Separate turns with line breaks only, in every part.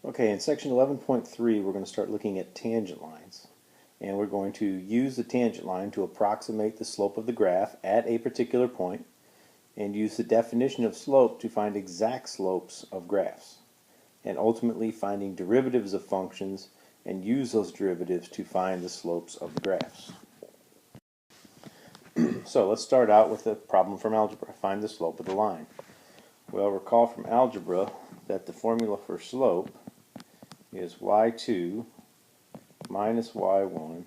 Okay, in section 11.3 we're going to start looking at tangent lines, and we're going to use the tangent line to approximate the slope of the graph at a particular point and use the definition of slope to find exact slopes of graphs, and ultimately finding derivatives of functions and use those derivatives to find the slopes of the graphs. So let's start out with a problem from algebra. Find the slope of the line. Well, recall from algebra that the formula for slope is y2 minus y1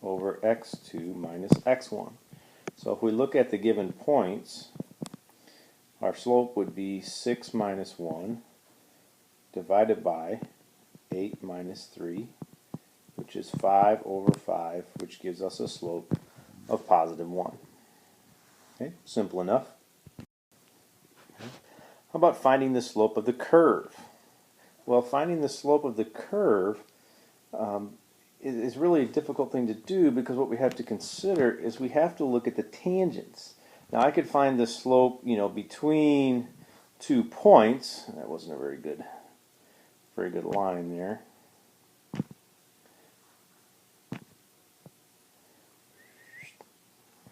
over x2 minus x1. So if we look at the given points, our slope would be 6 minus 1 divided by 8 minus 3, which is 5 over 5, which gives us a slope of positive 1. Okay, simple enough. How about finding the slope of the curve? Well, finding the slope of the curve is really a difficult thing to do, because what we have to consider is we have to look at the tangents. Now, I could find the slope, between 2 points. That wasn't a very good line there.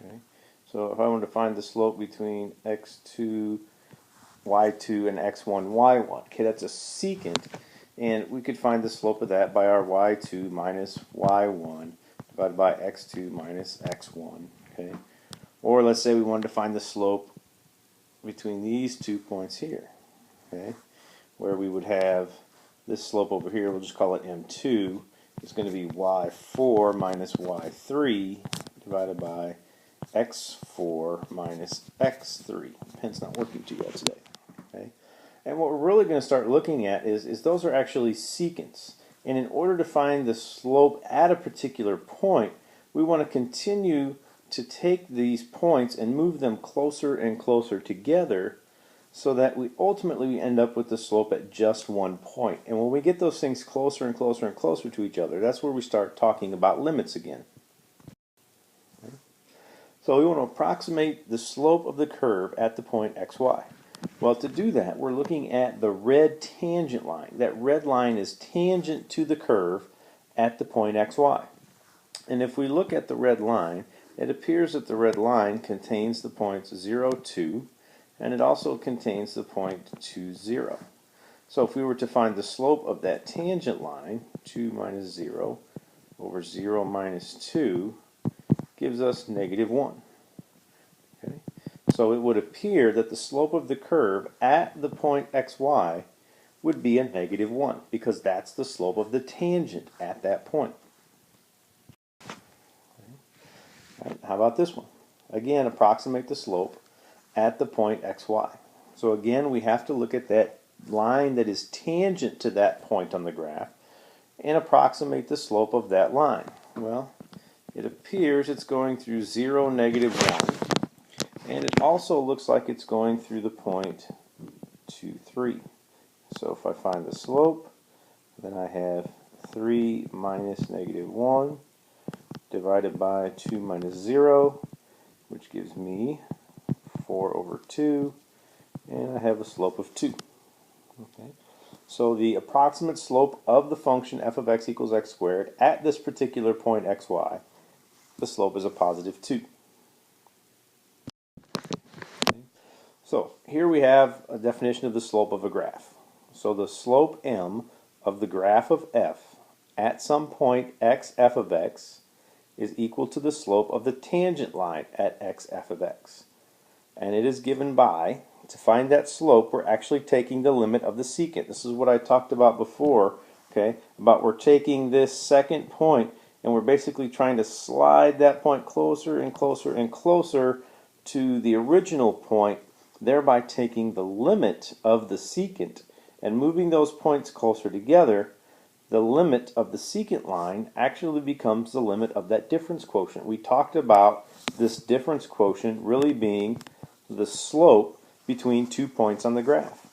Okay. So if I wanted to find the slope between x2, y2 and x1, y1. Okay, that's a secant, and we could find the slope of that by our y2 minus y1 divided by x2 minus x1. Okay, or let's say we wanted to find the slope between these 2 points here. Okay, where we would have this slope over here, we'll just call it m2. It's going to be y4 minus y3 divided by x4 minus x3. Pen's not working too well today. Okay? And what we're really going to start looking at is those are actually secants. And in order to find the slope at a particular point, we want to continue to take these points and move them closer and closer together, so that we ultimately end up with the slope at just one point. And when we get those things closer and closer and closer to each other, that's where we start talking about limits again. Okay. So we want to approximate the slope of the curve at the point xy. Well, to do that, we're looking at the red tangent line. That red line is tangent to the curve at the point xy. And if we look at the red line, it appears that the red line contains the points 0, 2, and it also contains the point 2, 0. So if we were to find the slope of that tangent line, 2 minus 0 over 0 minus 2 gives us negative 1. Okay? So it would appear that the slope of the curve at the point xy would be a negative 1, because that's the slope of the tangent at that point. Okay. Right, how about this one? Again, approximate the slope at the point xy. So again, we have to look at that line that is tangent to that point on the graph and approximate the slope of that line. Well, it appears it's going through 0, negative 1, and it also looks like it's going through the point 2, 3. So if I find the slope, then I have 3 minus negative 1 divided by 2 minus 0, which gives me 4 over 2, and I have a slope of 2. Okay. So the approximate slope of the function f of x equals x squared at this particular point xy, the slope is a positive 2. Okay. So here we have a definition of the slope of a graph. So the slope m of the graph of f at some point x f of x is equal to the slope of the tangent line at x f of x. And it is given by, to find that slope, we're actually taking the limit of the secant. This is what I talked about before, okay, about we're taking this second point and we're basically trying to slide that point closer and closer and closer to the original point, thereby taking the limit of the secant and moving those points closer together. The limit of the secant line actually becomes the limit of that difference quotient. We talked about this difference quotient really being the slope between 2 points on the graph.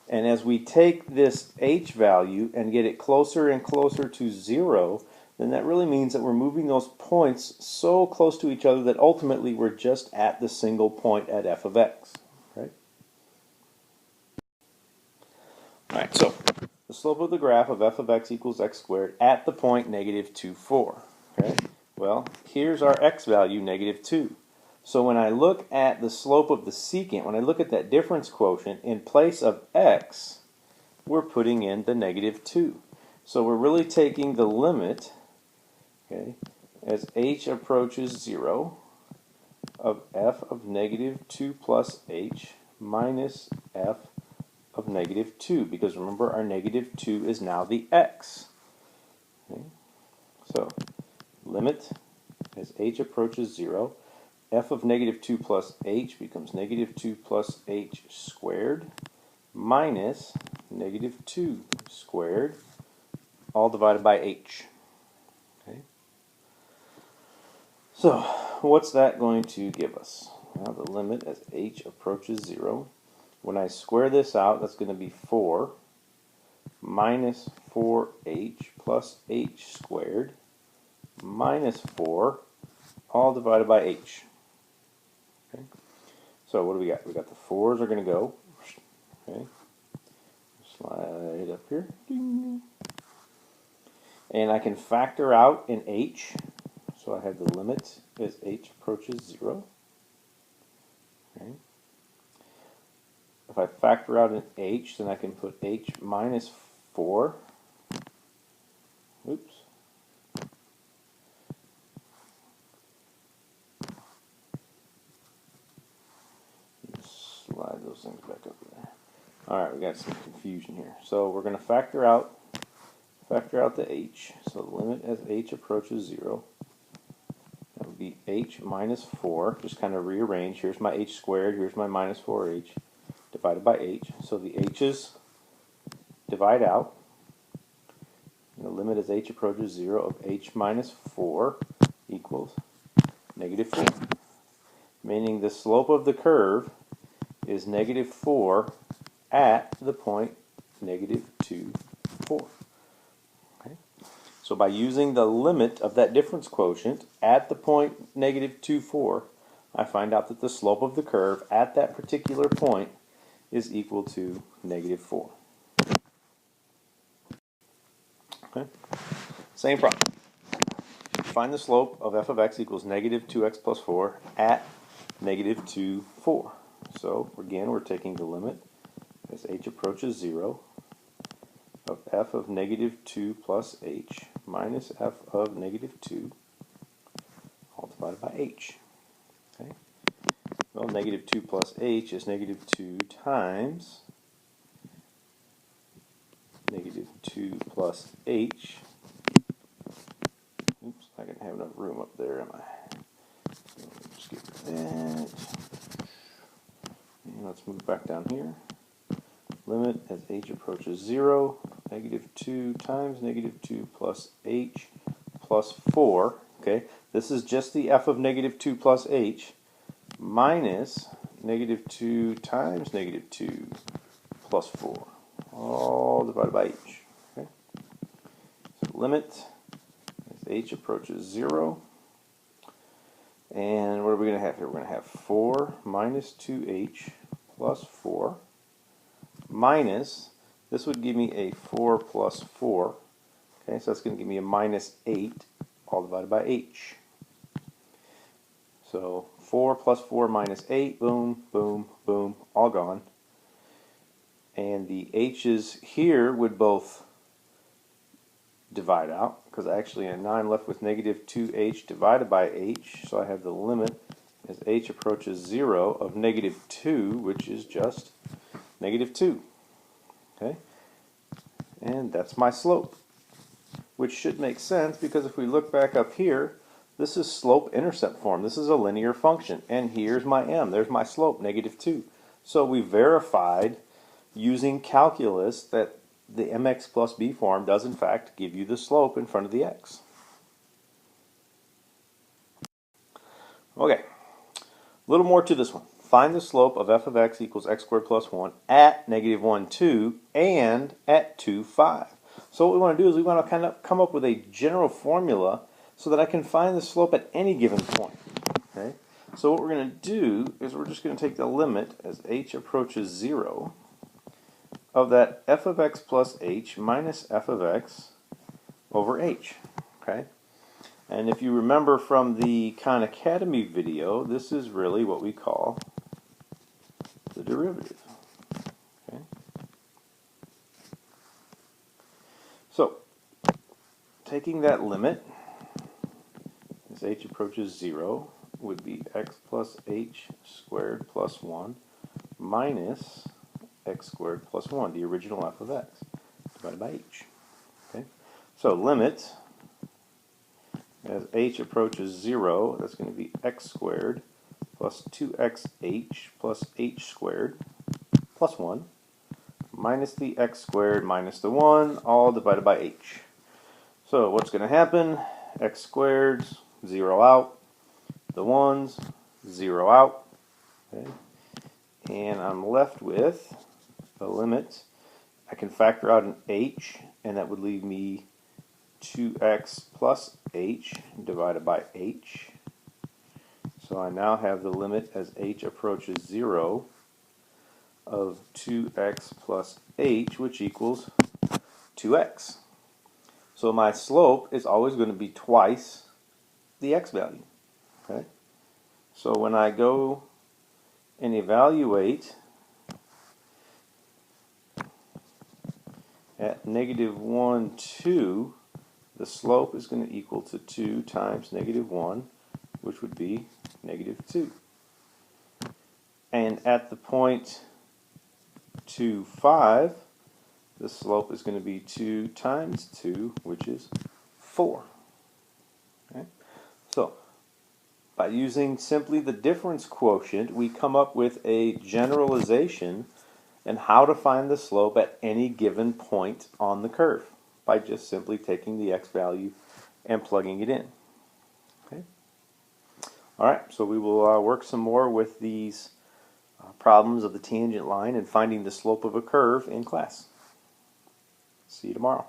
And as we take this h value and get it closer and closer to 0, then that really means that we're moving those points so close to each other that ultimately we're just at the single point at f of x. Right? Alright, so the slope of the graph of f of x equals x squared at the point negative 2, 4. Okay? Well, here's our x value, negative 2. So when I look at the slope of the secant, when I look at that difference quotient, in place of x, we're putting in the negative 2. So we're really taking the limit, okay, as h approaches 0 of f of negative 2 plus h minus f of negative 2, because remember our negative 2 is now the x. Okay? So limit as h approaches 0, f of negative 2 plus h becomes negative 2 plus h squared minus negative 2 squared, all divided by h. Okay? So what's that going to give us? Well, the limit as h approaches 0. When I square this out, that's going to be 4 minus 4h plus h squared minus 4, all divided by h. Okay? So what do we got? We got the 4's are going to go. Okay? Slide up here. Ding. And I can factor out in h. So I have the limit as h approaches 0. Okay? If I factor out an h, then I can put h minus 4. Oops. Slide those things back up there. Alright, we got some confusion here. So we're going to factor out the h. So the limit as h approaches 0. That would be h minus 4. Just kind of rearrange. Here's my h squared. Here's my minus 4h. Divided by h. So the h's divide out. And the limit as h approaches 0 of h minus 4 equals negative 4. Meaning the slope of the curve is negative 4 at the point negative 2, 4. Okay? So by using the limit of that difference quotient at the point negative 2, 4, I find out that the slope of the curve at that particular point is equal to negative 4. Okay? Same problem. Find the slope of f of x equals negative 2x plus 4 at negative 2, 4. So again, we're taking the limit as h approaches 0 of f of negative 2 plus h minus f of negative 2, all divided by h. Okay? Well, negative 2 plus h is negative 2 times negative 2 plus h. Oops, I didn't have enough room up there, am I? So just get rid of that. And let's move back down here. Limit as h approaches 0, negative 2 times negative 2 plus h plus 4. Okay, this is just the f of negative 2 plus h minus negative 2 times negative 2 plus 4, all divided by h. Okay? So limit as h approaches 0. And what are we going to have here? We're going to have 4 minus 2h plus 4 minus, this would give me a 4 plus 4. Okay, so that's going to give me a minus 8, all divided by h. So 4 plus 4 minus 8, boom, boom, boom, all gone. And the h's here would both divide out, because actually now I'm left with negative 2h divided by h, so I have the limit as h approaches 0 of negative 2, which is just negative 2. Okay? And that's my slope, which should make sense, because if we look back up here, this is slope-intercept form. This is a linear function, and here's my m. There's my slope, negative 2. So we verified using calculus that the mx plus b form does in fact give you the slope in front of the x. Okay, a little more to this one. Find the slope of f of x equals x squared plus 1 at negative 1, 2 and at 2, 5. So what we want to do is we want to kind of come up with a general formula so that I can find the slope at any given point. Okay? So what we're going to do is we're just going to take the limit as h approaches 0 of that f of x plus h minus f of x over h. Okay? And if you remember from the Khan Academy video, this is really what we call the derivative. Okay? So, taking that limit, as h approaches 0, would be x plus h squared plus 1 minus x squared plus 1, the original f of x, divided by h. Okay? So limit, as h approaches 0, that's going to be x squared plus 2xh plus h squared plus 1 minus the x squared minus the 1, all divided by h. So what's going to happen? X squareds, 0 out. The 1's, 0 out. Okay? And I'm left with the limit. I can factor out an h, and that would leave me 2x plus h divided by h. So I now have the limit as h approaches 0 of 2x plus h, which equals 2x. So my slope is always going to be twice the x value. Okay? So when I go and evaluate at -1, 2, the slope is going to equal to 2 times -1, which would be -2. And at the point 2, 5, the slope is going to be 2 times 2, which is 4. Okay? So, by using simply the difference quotient, we come up with a generalization and how to find the slope at any given point on the curve by just simply taking the x value and plugging it in. Okay. All right, so we will work some more with these problems of the tangent line and finding the slope of a curve in class. See you tomorrow.